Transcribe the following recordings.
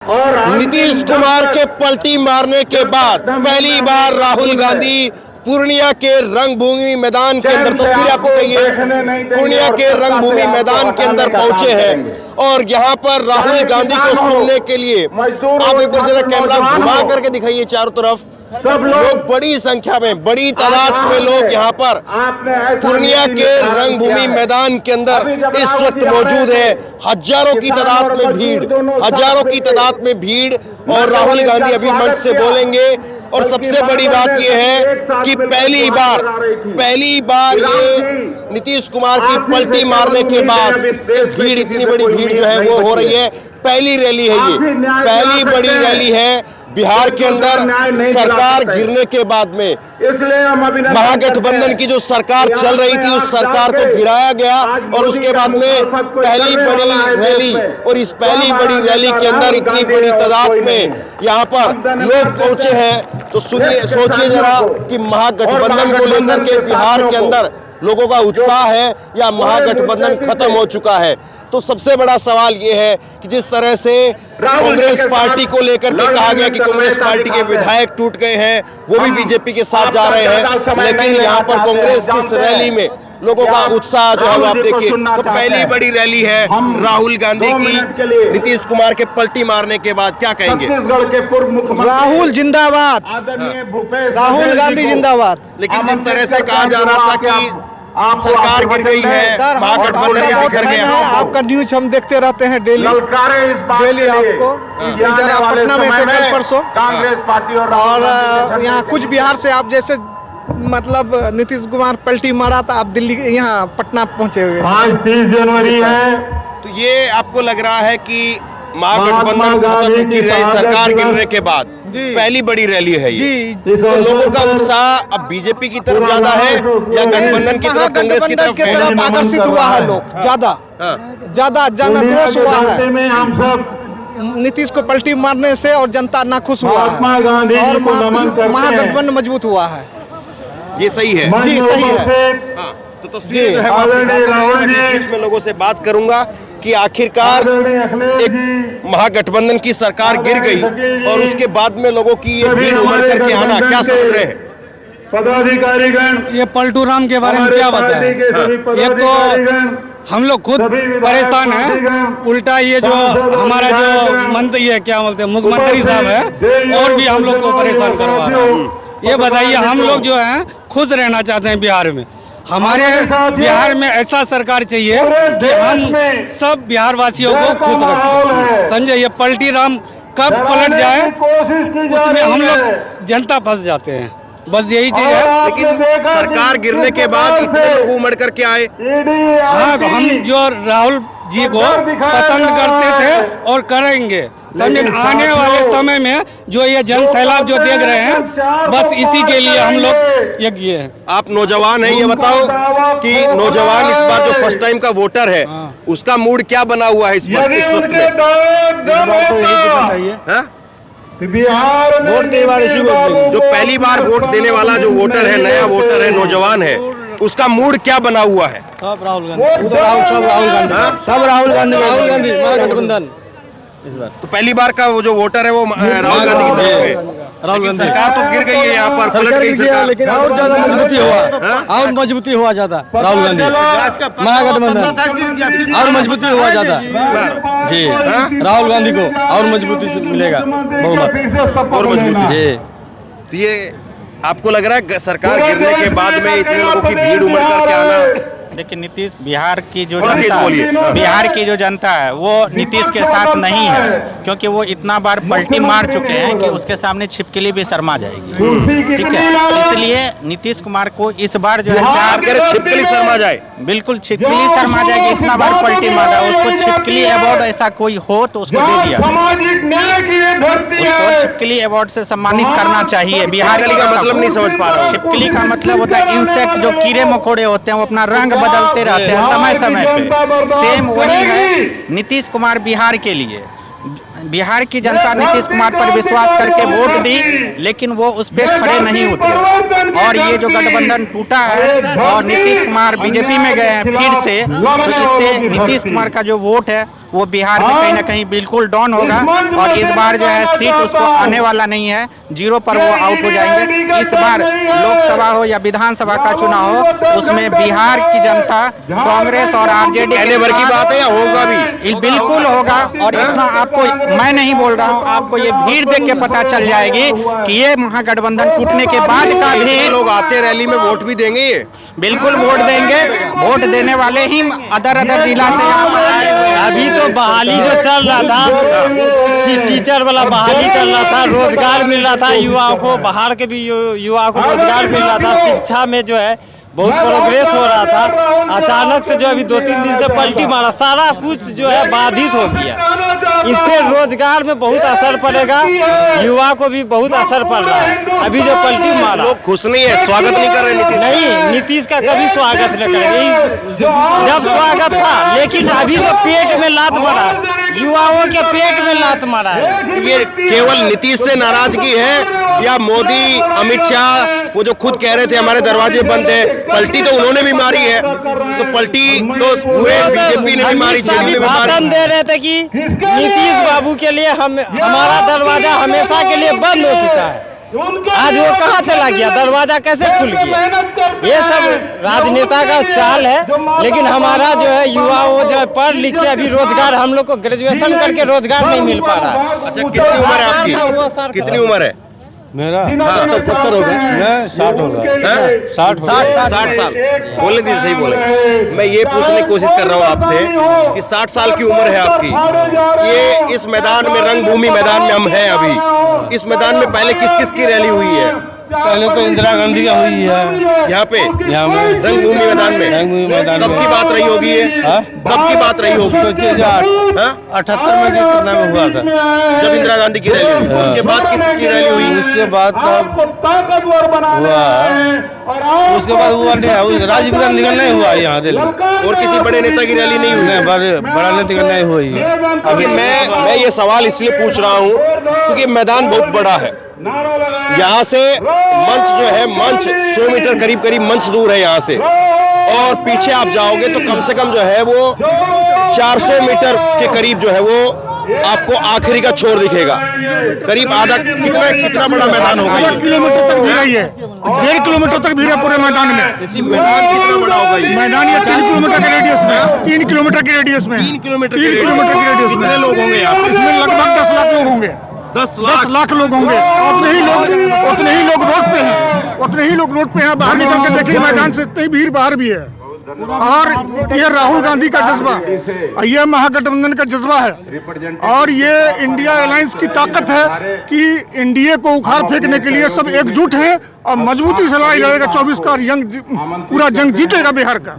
नीतीश कुमार के पलटी मारने के बाद पहली बार राहुल गांधी पूर्णिया के रंगभूमि मैदान के अंदर, तस्वीर आपको कहिए, पूर्णिया के रंगभूमि मैदान के अंदर पहुंचे हैं और यहां पर राहुल गांधी को सुनने के लिए आप एक बार जरा कैमरा घुमा करके दिखाइए चारों तरफ। सब लोग बड़ी संख्या में, बड़ी तादाद में लोग यहाँ पर पूर्णिया के रंगभूमि मैदान के अंदर इस वक्त मौजूद है। हजारों की तादाद में भीड़, हजारों की तादाद में भीड़, और राहुल गांधी अभी मंच से बोलेंगे। और सबसे बड़ी बात यह है कि पहली बार ये नीतीश कुमार की पलटी मारने के बाद भीड़, इतनी बड़ी भीड़ जो है वो हो रही है। पहली रैली है, ये पहली बड़ी रैली है बिहार के अंदर सरकार गिरने के बाद में। महागठबंधन की जो सरकार चल रही थी उस सरकार को गिराया गया और उसके बाद में पहली बड़ी रैली, और इस पहली बड़ी रैली के अंदर इतनी बड़ी तादाद में यहाँ पर लोग पहुंचे हैं। तो सुनिए, सोचिए जरा कि महागठबंधन को लेकर के बिहार के अंदर लोगों का उत्साह है या महागठबंधन खत्म हो चुका है। तो सबसे बड़ा सवाल ये है कि जिस तरह से कांग्रेस पार्टी को लेकर के कहा गया कि कांग्रेस पार्टी के विधायक टूट गए हैं, वो भी बीजेपी के साथ जा रहे हैं, लेकिन यहाँ पर कांग्रेस की इस रैली में लोगों का उत्साह जो है वो आप देखिए। तो पहली बड़ी रैली है राहुल गांधी की नीतीश कुमार के पलटी मारने के बाद, क्या कहेंगे? राहुल जिंदाबाद, राहुल गांधी जिंदाबाद। लेकिन जिस तरह से कहा जा रहा था कि सरकार गिर गई है, महागठबंधन बिखर गया है, आपका न्यूज हम देखते रहते हैं डेली आपको। इधर आप पटना में थे कल परसों, कांग्रेस पार्टी और यहाँ कुछ बिहार से आप जैसे मतलब नीतीश कुमार पलटी मारा था, आप दिल्ली यहाँ पटना पहुँचे हुए। 5-30 जनवरी है। तो ये आपको लग रहा है कि महागठबंधन खत्म की रही सरकार गिरने के बाद पहली बड़ी रैली है ये। तो लोगों का उत्साह अब बीजेपी की तरफ ज्यादा है या गठबंधन की तरफ, कांग्रेस की तरफ आकर्षित हुआ है लोग? ज्यादा जनाक्रोश हुआ है नीतीश को पलटी मारने से, और जनता नाखुश हुआ है और महागठबंधन मजबूत हुआ है। ये सही है जी, सही है। तो तस्वीर जो है बीच में लोगों से बात करूंगा कि आखिरकार एक महागठबंधन की सरकार गिर गई और उसके बाद में लोगों की ये भीड़ उमड़ करके आना, क्या समझ रहे हैं? पदाधिकारीगण, ये पलटू राम के बारे में क्या बताएं? एक तो हम लोग खुद परेशान हैं, उल्टा ये जो हमारा जो मंत्री है, क्या बोलते हैं, मुख्यमंत्री साहब है, और भी हम लोग को परेशान करवा रहे हैं। ये बताइए, हम लोग जो है खुश रहना चाहते हैं बिहार में। हमारे बिहार में ऐसा सरकार चाहिए कि हम सब बिहार वासियों को खुश रखें, समझे? ये पलटी राम कब पलट जाए उसमें हम लोग जनता फंस जाते हैं, बस यही चीज है। लेकिन सरकार गिरने के बाद इतने लोग उमड़ करके आए। हाँ, हम जो राहुल जी को पसंद करते थे और करेंगे, समझे? आने वाले समय में जो ये जन सैलाब जो देख रहे हैं, बस इसी के लिए हम लोग ये किए हैं। आप नौजवान हैं, ये बताओ कि नौजवान इस बार जो फर्स्ट टाइम का वोटर है उसका मूड क्या बना हुआ है इस वक्त में? वोट के बाद जो पहली बार वोट देने वाला जो वोटर है, नया वोटर है, नौजवान है, उसका मूड क्या बना हुआ है? सब राहुल गांधी, सब राहुल गांधी महागठबंधन इस बार। तो पहली बार का वो जो वोटर है वो राहुल गांधी की तरफ है। राहुल गांधी सरकार तो गिर गई है, यहाँ पर पलट गई सरकार, लेकिन और ज्यादा मजबूती हुआ, और मजबूती हुआ जाता राहुल गांधी महागठबंधन, और मजबूती हुआ जाता जी। राहुल गांधी को और मजबूती से मिलेगा बहुमत, और मजबूती जी। तो ये आपको लग रहा है सरकार गिरने के बाद में इतने लोगों की भीड़ उमड़ करके आना? देखिए, नीतीश बिहार की जो जनता है वो नीतीश के साथ नहीं है, क्योंकि वो इतना बार पलटी मार चुके हैं कि उसके सामने छिपकली भी शर्मा जाएगी, ठीक है? इसलिए नीतीश कुमार को इस बार जो है छिपकली शर्मा जाए, बिल्कुल छिपकली शर्मा जाएगी, इतना बार पलटी मारा, उसको छिपकली अवार्ड ऐसा कोई हो तो उसको दे दिया, उसको छिपकली अवार्ड से सम्मानित करना चाहिए। बिहार का मतलब नहीं समझ पा रहा। छिपकली का मतलब होता है इंसेक्ट, जो कीड़े मकोड़े होते हैं, वो अपना रंग बदलते रहते हैं समय समय पे। सेम वही है नीतीश कुमार बिहार के लिए। बिहार की जनता नीतीश कुमार पर विश्वास करके वोट दी, लेकिन वो उस पर खड़े नहीं उतरे, और ये जो गठबंधन टूटा है और नीतीश कुमार बीजेपी में गए हैं फिर से, तो इससे नीतीश कुमार का जो वोट है वो बिहार में कहीं ना कहीं बिल्कुल डाउन होगा और इस बार जो है सीट उसको आने वाला नहीं है, 0 पर वो आउट हो जाएंगे। इस बार लोकसभा हो या विधानसभा का चुनाव हो, उसमें बिहार की जनता कांग्रेस और आरजेडी कहने भर की बात है या होगा भी? बिल्कुल होगा। और इतना आपको मैं नहीं बोल रहा हूँ, आपको ये भीड़ देख के पता चल जाएगी कि ये महागठबंधन टूटने के बाद का भी लोग आते रैली में वोट भी देंगे, ये बिल्कुल वोट देंगे। वोट देने वाले ही अदर जिला से यहाँ पर आए हुए हैं। अभी तो बहाली जो चल रहा था, टीचर वाला बहाली चल रहा था, रोजगार मिल रहा था युवाओं को, बाहर के भी युवाओं को रोजगार मिल रहा था, शिक्षा में जो है बहुत प्रोग्रेस हो रहा था। अचानक से जो अभी 2-3 दिन से पलटी मारा, सारा कुछ जो है बाधित हो गया। इससे रोजगार में बहुत असर पड़ेगा, युवा को भी बहुत असर पड़ रहा है। अभी जो पलटी मारा, लोग खुश नहीं है, स्वागत नहीं कर रहे नीतीश। नहीं, नीतीश का कभी स्वागत न करेंगे। जब स्वागत था, लेकिन अभी जो पेट में लात मारा, युवाओं के पेट में लात मारा है। ये केवल नीतीश से नाराजगी है या मोदी, अमित शाह, वो जो खुद कह रहे थे हमारे दरवाजे बंद है, पलटी तो उन्होंने भी मारी है, तो पलटी तो पूरे बीजेपी ने भी मारी, जेडीयू ने भी मारी। भाषण दे रहे थे कि नीतीश बाबू के लिए हमारा दरवाजा हमेशा के लिए बंद हो चुका है। आज वो कहाँ चला गया, दरवाजा कैसे खुल गया? ये सब राजनेता का चाल है। लेकिन हमारा जो है युवा, वो जो पढ़ लिख के अभी रोजगार, हम लोग को ग्रेजुएशन करके रोजगार नहीं मिल पा रहा है। अच्छा, कितनी उम्र है आपकी? कितनी उम्र है? मेरा 70 हो गए, मैं 60 होगा। 60 साल बोलने दीजिए, सही बोले। मैं ये पूछने की कोशिश कर रहा हूँ आपसे कि 60 साल की उम्र है आपकी, ये इस मैदान में, रंगभूमि मैदान में हम हैं अभी, इस मैदान में पहले किस किस की रैली हुई है? पहले तो इंदिरा गांधी का हुई है यहाँ पे, रंगभूमि मैदान में। रंगभूमि मैदान कब में की बात रही होगी ये? कब की बात रही होगी? 78 में कितना में हुआ था, जब इंदिरा गांधी की रैली हुई। उसके बाद किसकी रैली हुई? उसके बाद उसके बाद हुआ नहीं, राजीव गांधी का नहीं हुआ यहाँ रैली, और किसी बड़े नेता की रैली नहीं हुई? बड़ा नेता का नहीं हुई है। अभी मैं ये सवाल इसलिए पूछ रहा हूँ क्योंकि मैदान बहुत बड़ा है। यहाँ से मंच जो है, मंच 100 मीटर करीब मंच दूर है यहाँ से, और पीछे आप जाओगे तो कम से कम जो है वो 400 मीटर के करीब जो है वो आपको आखिरी का छोर दिखेगा। करीब आधा, कितना बड़ा मैदान होगा? 1 किलोमीटर तक भीड़ है, 1.5 किलोमीटर तक भीड़ है पूरे मैदान में। मैदान कितना बड़ा होगा ये? मैदान ये 3 किलोमीटर के रेडियस में, 3 किलोमीटर के रेडियस में, 3 किलोमीटर के रेडियस में। कितने लोग होंगे यहाँ पे? इसमें लगभग 10 लाख लोग होंगे। 10 लाख लोग होंगे। उतने ही लोग रोड पे हैं, उतने ही लोग रोड पे हैं। बाहर निकल के देखिए, मैदान से इतनी भीड़ बाहर भी है। और ये राहुल गांधी का जज्बा, ये महागठबंधन का जज्बा है, और ये इंडिया अलायंस की ताकत है कि इंडिया को उखाड़ फेंकने के लिए सब एकजुट हैं और मजबूती से लड़ाई लड़ेगा। 24 का पूरा जंग जीतेगा बिहार का,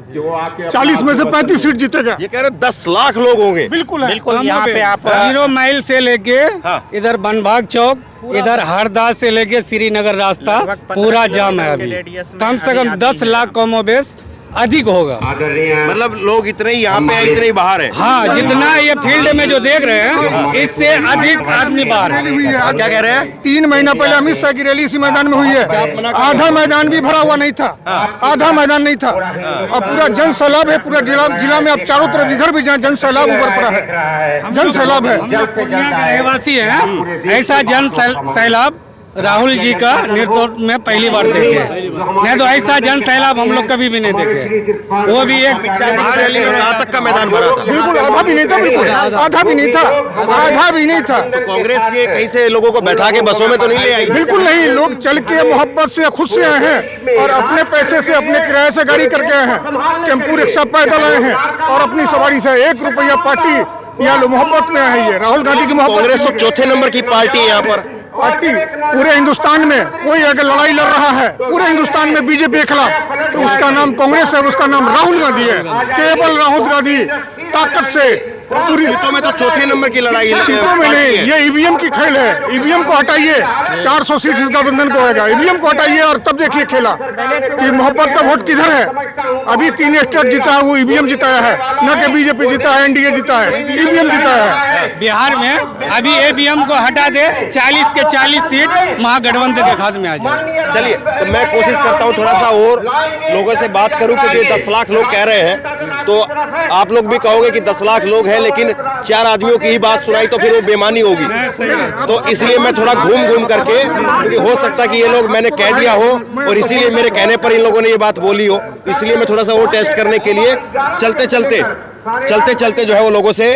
40 में से 35 सीट जीतेगा। ये कह रहे 10 लाख लोग होंगे। बिल्कुल है। बिल्कुल यहाँ पे आप 0 माइल से लेके इधर बनभाग चौक, इधर हरदा से लेके श्रीनगर रास्ता पूरा जाम है। अभी कम से कम 10 लाख कमोबेश अधिक होगा। मतलब लोग इतने ही यहाँ पे हैं, इतने ही बाहर है। हाँ, जितना ये फील्ड में जो देख रहे हैं, इससे अधिक आदमी बाहर है। क्या कह रहे हैं? 3 महीना पहले अमित शाह की रैली इसी मैदान में हुई है। आधा मैदान भी भरा हुआ नहीं था, आधा मैदान नहीं था, और पूरा जन सैलाब है। पूरा जिला में अब चारों तरफ जिधर भी जाए जन सैलाब ऊपर पड़ा है, जन सैलाब है। पूर्णिया के रहवासी हैं, ऐसा जन सैलाब राहुल जी का नेतृत्व में पहली बार देखे, नहीं तो ऐसा जन सैलाब हम लोग कभी भी नहीं देखे। वो भी एक रैली में कहाँ तक का मैदान भरा था? बिल्कुल आधा भी नहीं था, बिल्कुल आधा भी नहीं था, आधा भी नहीं था। तो कांग्रेस ये कहीं से लोगों को बैठा के बसों में तो नहीं ले आई? बिल्कुल नहीं, लोग चल के मोहब्बत से, खुद से आए हैं, और अपने पैसे से, अपने किराए से गाड़ी करके आए हैं, टेम्पू रिक्शा पैदल आए हैं, और अपनी सवारी से 1 रुपया पार्टी या मोहब्बत में है। ये राहुल गांधी की मोहब्बत। कांग्रेस तो चौथे नंबर की पार्टी है यहाँ पर। पार्टी पूरे हिंदुस्तान में कोई अगर लड़ाई लड़ रहा है पूरे हिंदुस्तान में बीजेपी के खिलाफ, तो उसका नाम कांग्रेस है, उसका नाम राहुल गांधी है। केवल राहुल गांधी ताकत से पूरी सीटों में तो चौथे नंबर की लड़ाई है। सीटों में नहीं, ये ईवीएम की खेल है। ईवीएम को हटाइए, 400 सीट इस गठबंधन को होगा। ईवीएम को हटाइए और तब देखिए खेला कि मोहब्बत का वोट किधर है। अभी 3 स्टेट जीता है, वो ईवीएम जिताया है, न कि बीजेपी जीता है, एनडीए जीता है, ईवीएम जिताया है। बिहार में अभी ईवीएम को हटा दे, 40 के 40 सीट महागठबंधन के खाते में आ जाए। चलिए, तो मैं कोशिश करता हूँ थोड़ा सा और लोगों से बात करूँ, क्योंकि 10 लाख लोग कह रहे हैं। तो आप लोग भी कहोगे कि 10 लाख लोग हैं, लेकिन 4 आदमियों की ही बात सुनाई तो फिर वो बेमानी होगी। तो इसलिए मैं थोड़ा घूम घूम करके, क्योंकि हो सकता है कि ये लोग मैंने कह दिया हो और इसीलिए मेरे कहने पर इन लोगों ने ये बात बोली हो, इसलिए मैं थोड़ा सा वो टेस्ट करने के लिए चलते चलते जो है वो लोगों से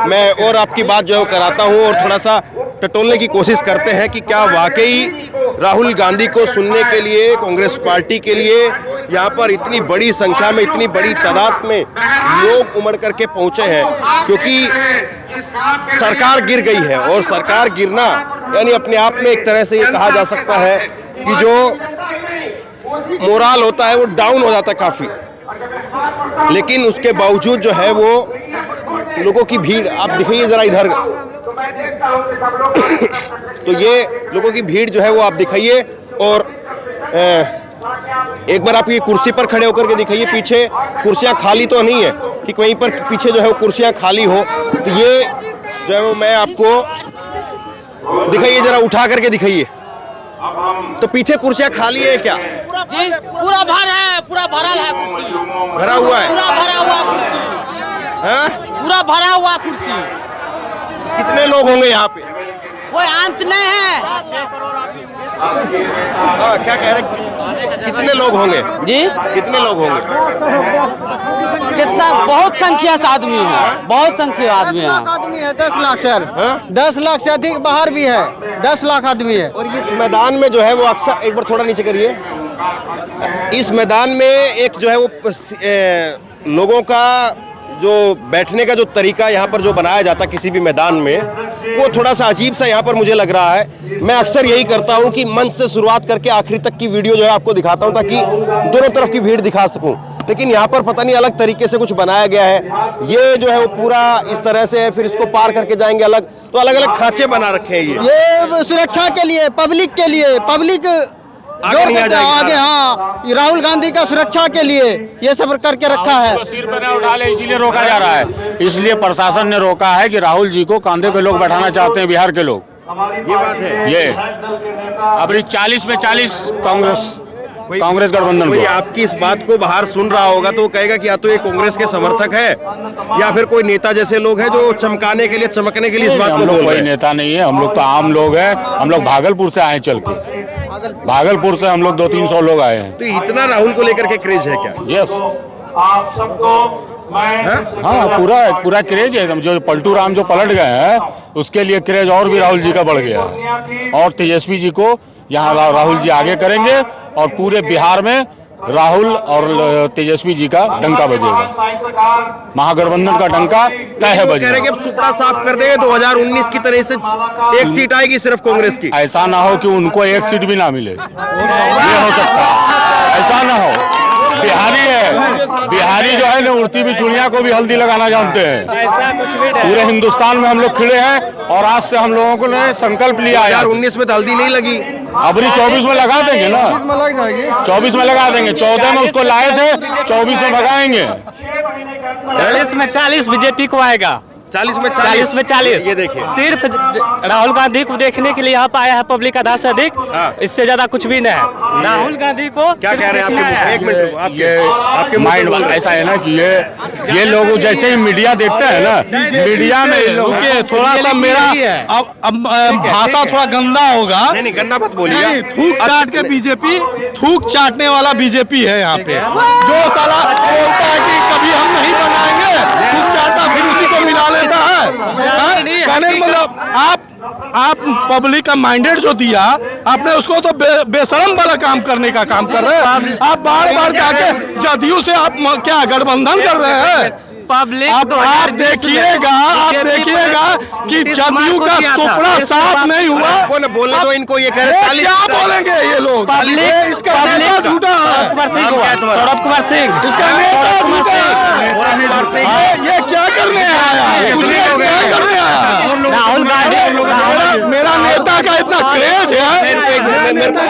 मैं और आपकी बात जो है वो कराता हूँ और थोड़ा सा टटोलने की कोशिश करते हैं कि क्या वाकई राहुल गांधी को सुनने के लिए कांग्रेस पार्टी के लिए यहाँ पर इतनी बड़ी संख्या में, इतनी बड़ी तादाद में लोग उमड़ करके पहुंचे हैं, क्योंकि सरकार गिर गई है और सरकार गिरना यानी अपने आप में एक तरह से ये कहा जा सकता है कि जो मोराल होता है वो डाउन हो जाता है काफी। लेकिन उसके बावजूद जो है वो लोगों की भीड़ आप दिखाइए जरा इधर, तो ये लोगों की भीड़ जो है वो आप दिखाइए और एक बार आप ये कुर्सी पर खड़े होकर के दिखाइए, पीछे कुर्सियां खाली तो नहीं है कि कहीं पर पीछे जो है वो कुर्सियां खाली हो, तो ये जो है वो मैं आपको दिखाइए जरा उठा करके दिखाइए, तो पीछे कुर्सियां खाली है क्या? जी पूरा भर है, पूरा भरा है कुर्सी, भरा हुआ है, पूरा भरा हुआ कुर्सी, हाँ? पूरा भरा हुआ कुर्सी। कितने लोग होंगे यहाँ पे? कोई अंत नहीं है। हाँ, क्या कह रहे, कितने लोग होंगे जी कितने लोग होंगे? कितना, बहुत संख्या से आदमी है, बहुत संख्या आदमी है। आदमी है 10 लाख सर, हाँ? 10 लाख से अधिक बाहर भी है, 10 लाख आदमी है। और इस मैदान में जो है वो अक्सर, एक बार थोड़ा नीचे करिए, इस मैदान में एक जो है वो लोगों का जो बैठने का जो तरीका यहाँ पर जो बनाया जाता है किसी भी मैदान में, वो थोड़ा सा अजीब सा यहाँ पर मुझे लग रहा है। मैं अक्सर यही करता हूँ कि मंच से शुरुआत करके आखिरी तक की वीडियो जो है आपको दिखाता हूँ ताकि दोनों तरफ की भीड़ दिखा सकूँ, लेकिन यहाँ पर पता नहीं अलग तरीके से कुछ बनाया गया है। ये जो है वो पूरा इस तरह से है, फिर इसको पार करके जाएंगे अलग, तो अलग अलग खांचे बना रखे हैं ये सुरक्षा के लिए, पब्लिक के लिए, पब्लिक आगे नहीं आ जाएगी। आगे, हाँ, राहुल गांधी का सुरक्षा के लिए ये सब करके रखा है। सिर पर न उठा ले इसीलिए रोका जा रहा है, इसलिए प्रशासन ने रोका है कि राहुल जी को कांधे पे लोग बैठाना चाहते हैं, बिहार के लोग। ये बात है। ये अभी 40 में 40 कांग्रेस गठबंधन कोई को। आपकी इस बात को बाहर सुन रहा होगा तो वो कहेगा कि या तो ये कांग्रेस के समर्थक है या फिर कोई नेता जैसे लोग हैं जो चमकाने के लिए, चमकने के लिए इस बात को हम बोल लोग रहे कोई हैं। नेता नहीं है, हम लोग तो आम लोग हैं। हम लोग भागलपुर से आए, चल के भागलपुर से हम लोग 200-300 लोग आए हैं। तो इतना राहुल को लेकर के क्रेज है क्या? यस, हाँ, पूरा क्रेज है एकदम। जो पलटू राम जो पलट गए हैं उसके लिए क्रेज और भी राहुल जी का बढ़ गया है। और तेजस्वी जी को यहाँ राहुल जी आगे करेंगे और पूरे बिहार में राहुल और तेजस्वी जी का डंका बजेगा, महागठबंधन का डंका तय है कह बजेगा। रहे कि अब सुपड़ा साफ कर देंगे 2019 की तरह से, एक सीट आएगी सिर्फ कांग्रेस की। ऐसा ना हो कि उनको एक सीट भी ना मिले, ये हो सकता है, ऐसा ना हो। बिहारी है, बिहारी जो है ना उड़ती भी चुड़िया को भी हल्दी लगाना जानते हैं। ऐसा कुछ भी नहीं। पूरे हिंदुस्तान में हम लोग खिले हैं और आज से हम लोगों को ने संकल्प लिया है। 2019 में तो हल्दी नहीं लगी, अबरी 24 में लगा देंगे ना, 24 में लगा देंगे। 14 में उसको लाए थे, 24 में भगाएंगे। 40 में 40 बीजेपी को आएगा, 40 में 40 में 40। ये देखिए, सिर्फ राहुल गांधी को देखने के लिए यहाँ पे आया है पब्लिक आधा से अधिक, हाँ। इससे ज्यादा कुछ भी नहीं है। राहुल गांधी को क्या कह रहे हैं आपके? एक मिनट रुको, आपके माइंड ऐसा है ना कि ये लोग जैसे ही मीडिया देखते हैं ना, मीडिया में थोड़ा सा मेरा अब भाषा थोड़ा गंदा होगा। नहीं गन्ना मत बोलिए। थूक चाट के बीजेपी, थूक चाटने वाला बीजेपी है यहाँ पे, जो साला बोलता है कि कभी हम नहीं बनाएंगे, थूक चाटता फिर उसी को मिला लेता है। कहने का मतलब आप पब्लिक का माइंडेड जो दिया आपने, उसको तो बेशरम वाला काम करने का काम कर रहे हैं। आप बार बार जाके जदयू से आप क्या गठबंधन कर रहे हैं? पब्लिक आप देखिएगा कि जदयू का सुपड़ा साफ नहीं हुआ। आपको न बोलने दो, इनको ये कह रहे 40। क्या बोलेंगे ये लोग? पब्लिक सौरभ कुमार सिंह, इसका नेता झूठा। ये क्या करने आया? कुछ क्या करने आया? राहुल गांधी, मेरा नेता का इतना क्रेज है।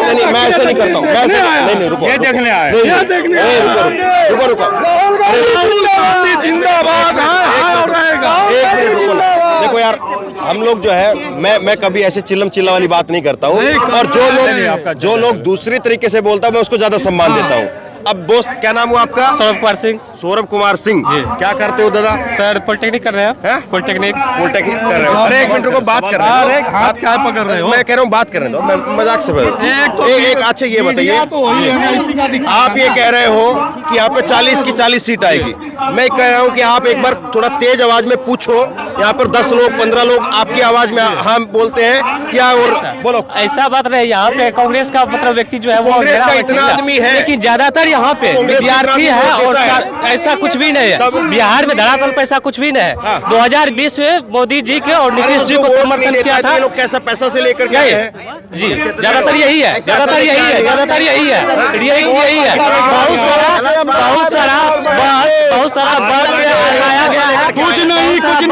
नहीं मैं ऐसे नहीं करता हूँ, मैं ऐसे नहीं रुको, ये देखने आए, ये देखने रुको। राहुल गांधी जिंदाबाद रहेगा। एक मिनट रुको ना। देखो यार, हम लोग जो है, मैं कभी ऐसे चिल्लम चिल्ला वाली बात नहीं करता हूँ, और जो लोग दूसरी तरीके से बोलता हूँ मैं उसको ज्यादा सम्मान देता हूँ। अब दोस्त क्या नाम हुआ आपका? सौरभ कुमार सिंह। सौरभ कुमार सिंह क्या करते हो दादा? सर पॉलिटेक्निक कर रहे हैं। पॉलिटेक्निक कर रहे हो? अरे एक मिनट रुको, बात कर रहे हो। हाथ क्या पकड़ रहे हो? मैं कह रहा हूँ बात करने दो, मैं मजाक से एक अच्छा ये बताइए, आप ये कह रहे हो कि यहाँ पे 40 की 40 सीट आएगी। मैं कह रहा हूँ कि आप एक बार थोड़ा तेज आवाज में पूछो, यहाँ पर 10 लोग 15 लोग आपकी आवाज में हाँ बोलते हैं क्या? और बोलो। ऐसा बात नहीं, यहाँ पे कांग्रेस का मतलब व्यक्ति जो है वो कांग्रेस का इतना आदमी है, लेकिन ज्यादातर यहाँ पे विद्यार्थी है और ऐसा कुछ भी नहीं है। बिहार में धरातल पैसा कुछ भी नहीं है। 2020 में मोदी जी के और नीतीश जी को समर्थन किया था। लोग कैसा पैसा से लेकर गए हैं जी, ज्यादातर यही है, ज्यादातर यही है, ज्यादातर यही है, यही है। बहुत सारा बस लाया गया है। कुछ नहीं ऐसे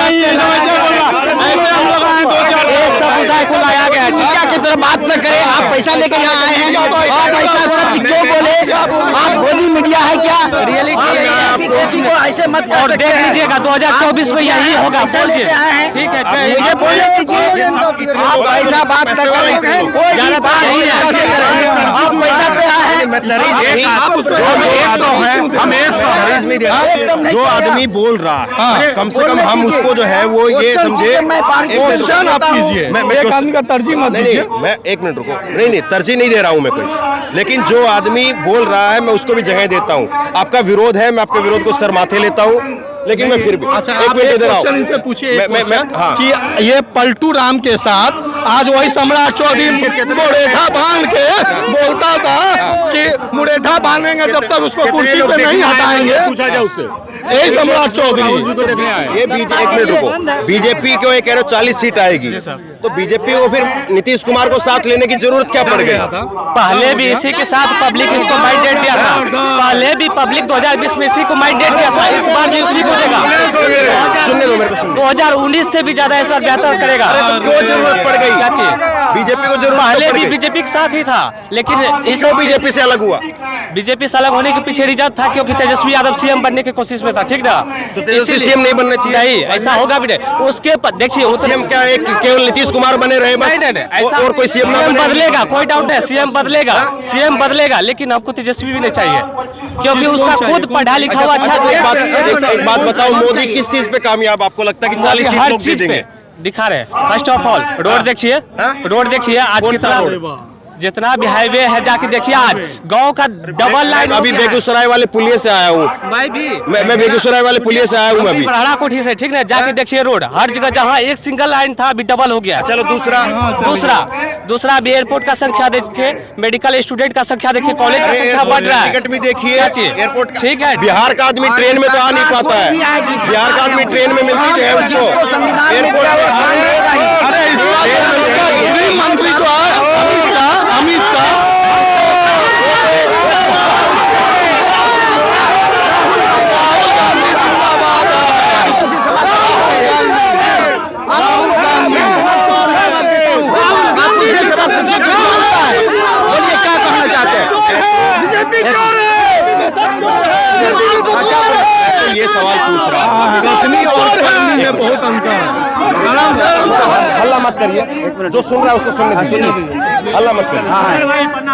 बोल रहा, ऐसे हम लोग आए 2 समुदाय को लाया गया है। क्या की तरह बात न करें, आप पैसा लेके यहाँ आए हैं, आप ऐसा सत्य क्यों बोले? आप गोदी मीडिया है क्या? रियलिटी किसी को ऐसे मत कर और सकते देख हैं। लीजिएगा 2024 में यही होगा। ठीक है, मुझे बोलने दीजिए, आप ऐसा बात न करें, कोई बात नहीं कैसे करें? आप पैसा पे आए हैं, जो आदमी बोल रहा है कम से कम हम उसको जो है वो ये समझे। आप कीजिए, एक आदमी का तरजीह मत दीजिए। मैं एक मिनट रुको, नहीं तरजीह नहीं दे रहा हूँ मैं कोई, लेकिन जो आदमी बोल रहा है मैं उसको भी जगह देता हूँ। आपका विरोध है, मैं आपके विरोध को सर माथे लेता हूँ, लेकिन मैं फिर भी एक मिनट दे रहा हूँ। इनसे पूछिए कि ये पलटू राम के साथ आज वही सम्राट चौधरी मुरेठा बांध के बोलता था कि मुरेठा बांधेंगे जब तक उसको कुर्सी से नहीं हटाएंगे। पूछा जाए उससे, यही सम्राट चौधरी। ये एक मिनट रुको, बीजेपी को ये कह रहे हो 40 सीट आएगी, तो बीजेपी को फिर नीतीश कुमार को साथ लेने की जरूरत क्या पड़ गई? पहले भी इसी के साथ पब्लिक इसको माइंडेट दिया था। पहले भी पब्लिक 2020 में इसी को माइंडेट दिया था, इस बार भी उसी को देगा। सुनने दो मेरे को, 2019 से भी ज्यादा इस बार बेहतर करेगा। तो क्यों जरूरत पड़ गई? क्या चीज? बीजेपी को जरूरत पहले भी बीजेपी के साथ ही था, लेकिन इस बीजेपी से अलग हुआ। बीजेपी से अलग होने के पीछे रीजन था क्योंकि तेजस्वी यादव सीएम बनने की कोशिश में था, ठीक ना? तो तेजस्वी सीएम नहीं बनना चाहिए? नहीं, ऐसा होगा भी नहीं। उसके देखिए सीएम क्या है, केवल नीतीश कुमार बने रहे बस? नहीं, ऐसा और कोई सीएम बदलेगा, कोई डाउट नहीं, सीएम बदलेगा, लेकिन हमको तेजस्वी भी नहीं चाहिए क्योंकि उसका खुद पढ़ा लिखा हुआ अच्छा। एक बात बताओ, मोदी किस चीज पे कामयाब आपको लगता है कि 40 सीट लोग जीतेंगे? दिखा रहे हैं। फर्स्ट ऑफ ऑल रोड देखिए, आज कितना जितना भी हाईवे है जाके देखिए, आज गांव का डबल लाइन। अभी बेगूसराय वाले पुलिया से आया हूँ मैं बेगूसराय वाले पुलिया से आया हूँ अभी पहाड़ा कोठी से, ठीक ना? जाके देखिए रोड, हर जगह जहाँ एक सिंगल लाइन था अभी डबल हो गया। चलो दूसरा भी एयरपोर्ट का संख्या देखिए, मेडिकल स्टूडेंट का संख्या देखिए, कॉलेज का संख्या बढ़ रहा है। टिकट भी देखिए एयरपोर्ट, ठीक है। बिहार का आदमी ट्रेन में तो आ नहीं पाता है, बिहार का आदमी ट्रेन में मिलती है उसको अरे इसका गृह मंत्री जो है अमित शाह बोलिए क्या कहना चाहते हैं? बीजेपी चोर है। ये सवाल पूछ रहा हूँ, कथनी और करनी में बहुत अंतर है। हल्ला मत करिए, जो सुन रहा है उसको सुनने दीजिए, हल्ला मत करिए,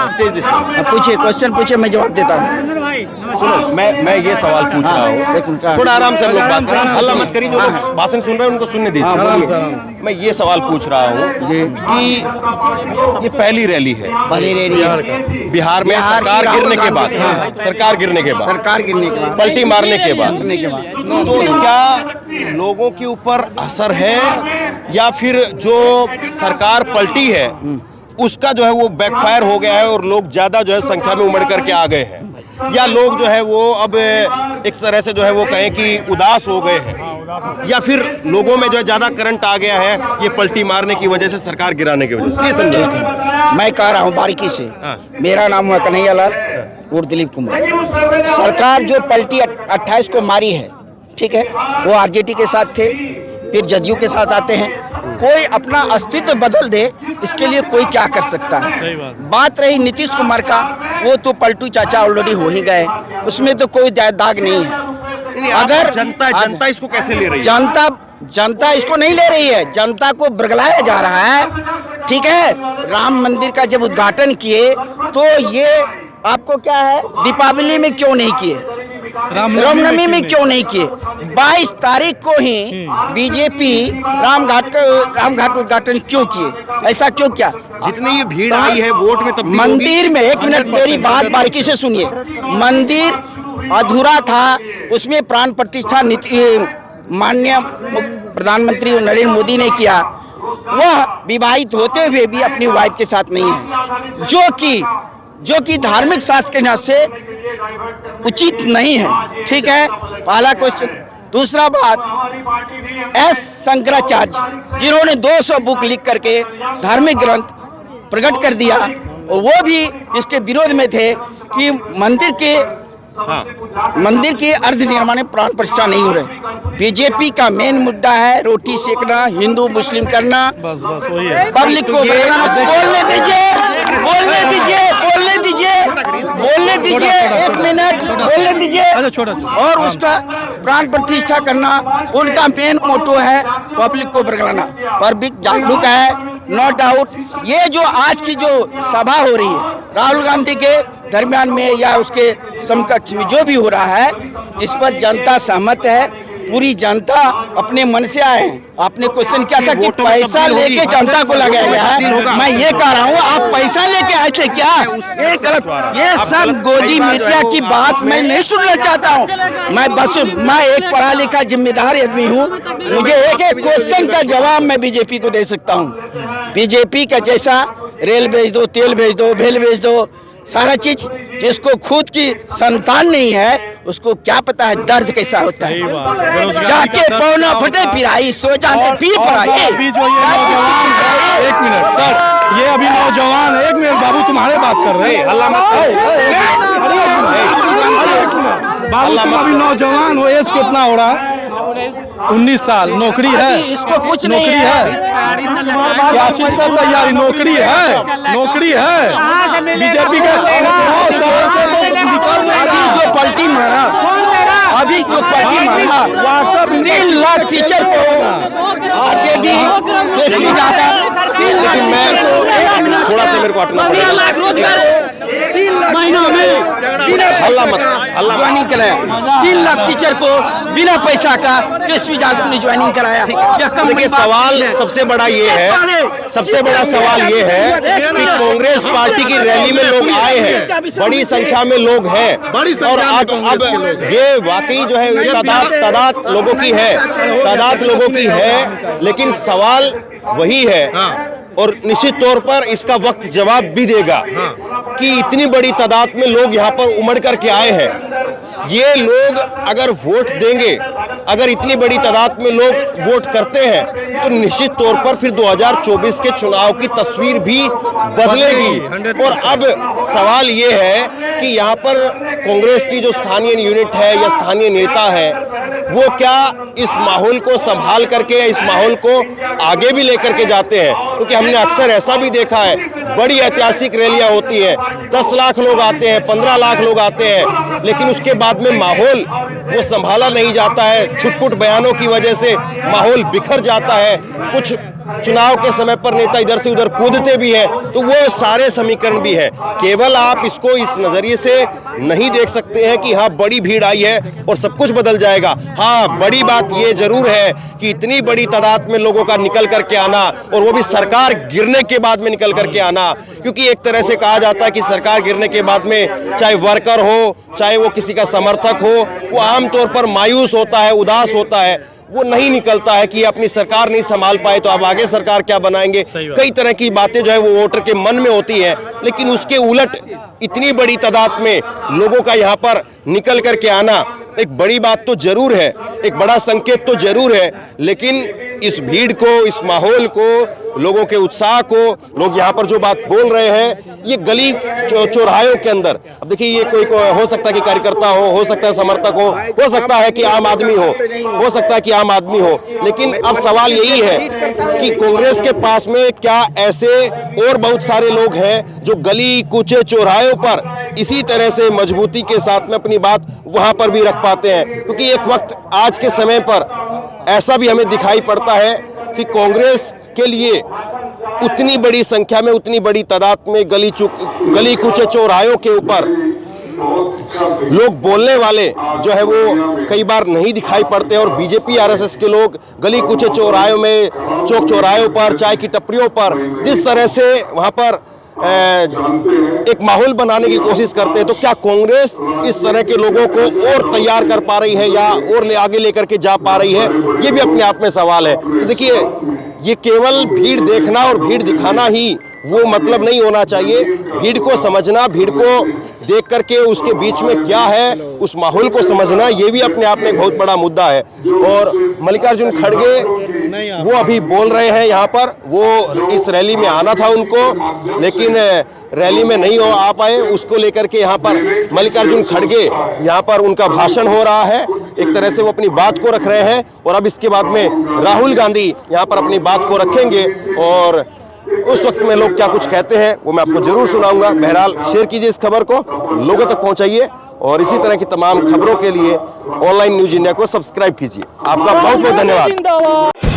स्टेज दीजिए। पूछिए, क्वेश्चन पूछिए, मैं जवाब देता हूँ। सुनो, मैं ये सवाल पूछ रहा हूँ, थोड़ा आराम से हम लोग बात करें, हल्ला मत करिए, जो लोग भाषण सुन रहे हैं उनको सुनने दीजिए। मैं ये सवाल पूछ रहा हूँ कि ये पहली रैली है बिहार में सरकार गिरने के बाद, पलटी मारने के बाद, तो क्या लोगों के ऊपर असर है या फिर जो सरकार पलटी है उसका जो है वो बैकफायर हो गया है और लोग ज्यादा जो है संख्या में उमड़ करके आ गए हैं, या लोग जो है वो अब एक तरह से जो है वो कहें कि उदास हो गए हैं, या फिर लोगों में जो है ज्यादा करंट आ गया है ये पलटी मारने की वजह से, सरकार गिराने की वजह से? ये समझे मैं कह रहा हूँ बारीकी से। मेरा नाम है कन्हैया लाल और दिलीप कुमार। सरकार जो पलटी 28 को मारी है, ठीक है, वो आरजेडी के साथ थे, फिर जदयू के साथ आते हैं। कोई अपना अस्तित्व बदल दे, इसके लिए कोई क्या कर सकता है? बात रही नीतीश कुमार का, वो तो पलटू चाचा ऑलरेडी हो ही गए, उसमें तो कोई दाग नहीं है। अगर जनता इसको कैसे ले रही है? जनता इसको नहीं ले रही है, जनता को बरगलाया जा रहा है, ठीक है। राम मंदिर का जब उद्घाटन किए तो ये आपको क्या है, दीपावली में क्यों नहीं किए, रामनवमी में क्यों नहीं किए? 22 तारीख को ही बीजेपी रामघाट उद्घाटन क्यों किए? ऐसा क्यों किया? जितनी ये भीड़ आई है वोट में तब्दील मंदिर में, एक मिनट मेरी बात बारीकी से सुनिए, मंदिर अधूरा था, उसमें प्राण प्रतिष्ठा माननीय प्रधानमंत्री नरेंद्र मोदी ने किया। वह विवाहित होते हुए भी अपनी वाइफ के साथ नहीं है, जो कि धार्मिक शास्त्र के हिसाब से उचित नहीं है। ठीक है, पहला क्वेश्चन। दूसरा बात, एस शंकराचार्य जिन्होंने 200 बुक लिख करके धार्मिक ग्रंथ प्रकट कर दिया, और वो भी इसके विरोध में थे कि मंदिर के अर्ध निर्माण में प्राण प्रतिष्ठा नहीं हो रहे। बीजेपी का मेन मुद्दा है रोटी सेकना, हिंदू मुस्लिम करना, बस वही है। पब्लिक को बोलने दीजिए, एक मिनट बोलने दीजिए। और उसका प्राण प्रतिष्ठा करना उनका मेन मोटो है, पब्लिक को बरगलाना। पब्लिक जागरूक है, नो डाउट। ये जो आज की जो सभा हो रही है राहुल गांधी के दरमियान में या उसके समकक्ष में जो भी हो रहा है, इस पर जनता सहमत है। पूरी जनता अपने मन से आए हैं। आपने क्वेश्चन किया था कि पैसा लेके जनता को लगाया गया है। मैं ये कह रहा हूँ, आप पैसा लेके आए थे क्या? ये सब गोदी मीडिया की बात मैं नहीं सुनना चाहता हूँ। मैं एक पढ़ा लिखा जिम्मेदार आदमी हूँ। मुझे एक एक क्वेश्चन का जवाब मैं बीजेपी को दे सकता हूँ। बीजेपी का जैसा रेल भेज दो, तेल भेज दो, भेल भेज दो, सारा चीज। जिसको खुद की संतान नहीं है उसको क्या पता है दर्द कैसा होता है। जाके पौना फटे पिराई, सो जाने पी पड़ाई। अभी जो ये नौजवान है, एक मिनट सर, ये अभी नौजवान है, एक मिनट बाबू तुम्हारे बात कर रहे हैं, हल्ला मत। बाबू तुम अभी नौजवान हो, एज कितना हो रहा है? 19 साल। नौकरी है? इसको कुछ नौकरी नहीं है। क्या चीज का तैयारी? नौकरी है, नौकरी है। बीजेपी का अभी जो पलटी मारा 3 लाख टीचर को आरजेडी लेकिन मैं थोड़ा सा मेरे को हटना पड़ेगा। हल्ला मत, हल्ला ज्वाइनिंग कराया 3 लाख टीचर को बिना पैसा का तेजस्वी यादव ने ज्वाइनिंग कराया। देखिए, सवाल सबसे बड़ा ये है, सबसे बड़ा सवाल ये है कि कांग्रेस पार्टी की रैली में लोग आए हैं, बड़ी संख्या में लोग हैं, और अब ये वाकई जो है तादाद लोगों की है, तादाद लोगों की है, लेकिन सवाल वही है और निश्चित तौर पर इसका वक्त जवाब भी देगा कि इतनी बड़ी तादाद में लोग यहाँ पर उमड़ करके आए हैं। ये लोग अगर वोट देंगे, अगर इतनी बड़ी तादाद में लोग वोट करते हैं, तो निश्चित तौर पर फिर 2024 के चुनाव की तस्वीर भी बदलेगी। और अब सवाल ये है कि यहाँ पर कांग्रेस की जो स्थानीय यूनिट है या स्थानीय नेता है, वो क्या इस माहौल को संभाल करके, इस माहौल को आगे भी लेकर के जाते हैं? क्योंकि हमने अक्सर ऐसा भी देखा है, बड़ी ऐतिहासिक रैलियां होती हैं, 10 लाख लोग आते हैं, 15 लाख लोग आते हैं, लेकिन उसके बाद में माहौल वो संभाला नहीं जाता है। छुटपुट बयानों की वजह से माहौल बिखर जाता है। कुछ चुनाव के समय पर नेता इधर से उधर कूदते भी हैं, तो वो सारे समीकरण भी है। केवल आप इसको इस नजरिए से नहीं देख सकते हैं कि हाँ बड़ी भीड़ आई है और सब कुछ बदल जाएगा। हाँ, बड़ी बात ये जरूर है कि इतनी बड़ी तादाद में लोगों का निकल करके आना, और वो भी सरकार गिरने के बाद में निकल करके आना, क्योंकि एक तरह से कहा जाता है कि सरकार गिरने के बाद में चाहे वर्कर हो, चाहे वो किसी का समर्थक हो, वो आमतौर पर मायूस होता है, उदास होता है, वो नहीं निकलता है कि अपनी सरकार नहीं संभाल पाए तो अब आगे सरकार क्या बनाएंगे। कई तरह की बातें जो है वो वोटर के मन में होती है, लेकिन उसके उलट इतनी बड़ी तादाद में लोगों का यहाँ पर निकल करके आना एक बड़ी बात तो जरूर है, एक बड़ा संकेत तो जरूर है। लेकिन इस भीड़ को, इस माहौल को, लोगों के उत्साह को, लोग यहाँ पर जो बात बोल रहे हैं, ये गली चौराहों के अंदर, अब देखिए ये कोई हो सकता है कि कार्यकर्ता हो सकता है समर्थक हो सकता है कि आम आदमी हो सकता है कि आम आदमी हो, लेकिन अब सवाल यही है कि कांग्रेस के पास में क्या ऐसे और बहुत सारे लोग हैं जो गली कूचे चौराहों पर इसी तरह से मजबूती के साथ में अपनी बात वहां पर भी रख पाते हैं। क्योंकि एक वक्त आज के समय पर ऐसा भी हमें दिखाई पड़ता है कि कांग्रेस के लिए उतनी बड़ी संख्या में, उतनी बड़ी तादाद में गली कूचे चौराहों के ऊपर लोग बोलने वाले जो है वो कई बार नहीं दिखाई पड़ते, और बीजेपी आरएसएस के लोग गली कूचे चौराहों में, चौक चौराहों पर, चाय की टपरियों पर जिस तरह से वहां पर एक माहौल बनाने की कोशिश करते हैं, तो क्या कांग्रेस इस तरह के लोगों को और तैयार कर पा रही है या और आगे लेकर के जा पा रही है? ये भी अपने आप में सवाल है। तो देखिए, ये केवल भीड़ देखना और भीड़ दिखाना ही वो मतलब नहीं होना चाहिए। भीड़ को समझना, भीड़ को देख करके उसके बीच में क्या है, उस माहौल को समझना, ये भी अपने आप में एक बहुत बड़ा मुद्दा है। और मल्लिकार्जुन खड़गे वो अभी बोल रहे हैं यहाँ पर, वो इस रैली में आना था उनको, लेकिन रैली में नहीं आ पाए। उसको लेकर के यहाँ पर मल्लिकार्जुन खड़गे यहाँ पर उनका भाषण हो रहा है, एक तरह से वो अपनी बात को रख रहे हैं, और अब इसके बाद में राहुल गांधी यहाँ पर अपनी बात को रखेंगे, और उस वक्त में लोग क्या कुछ कहते हैं वो मैं आपको जरूर सुनाऊंगा। बहरहाल शेयर कीजिए इस खबर को, लोगों तक पहुंचाइए, और इसी तरह की तमाम खबरों के लिए ऑनलाइन न्यूज इंडिया को सब्सक्राइब कीजिए। आपका बहुत बहुत धन्यवाद।